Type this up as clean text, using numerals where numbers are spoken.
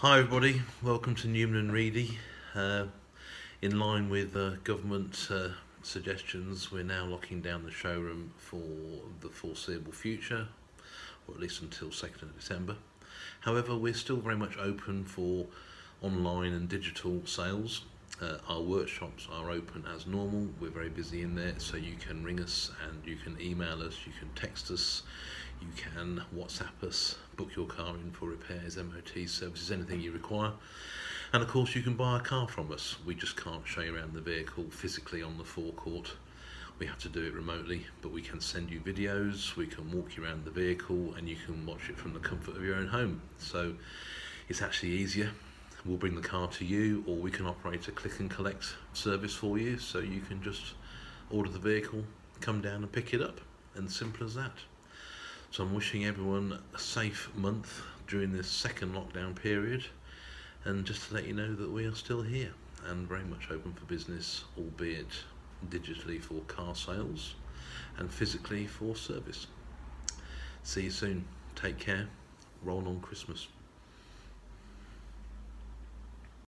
Hi everybody, welcome to Newman and Reedy. In line with government suggestions, we're now locking down the showroom for the foreseeable future, or at least until 2nd of December. However, we're still very much open for online and digital sales. Our workshops are open as normal. We're very busy in there, so you can ring us and you can email us, you can text us, you can WhatsApp us, book your car in for repairs, MOT services, anything you require. And of course you can buy a car from us. We just can't show you around the vehicle physically on the forecourt. We have to do it remotely, but we can send you videos, we can walk you around the vehicle, and you can watch it from the comfort of your own home. So it's actually easier. We'll bring the car to you, or we can operate a click and collect service for you, so you can just order the vehicle, come down and pick it up, and simple as that. So I'm wishing everyone a safe month during this second lockdown period, and just to let you know that we are still here and very much open for business, albeit digitally for car sales and physically for service. See you soon. Take care. Roll on Christmas.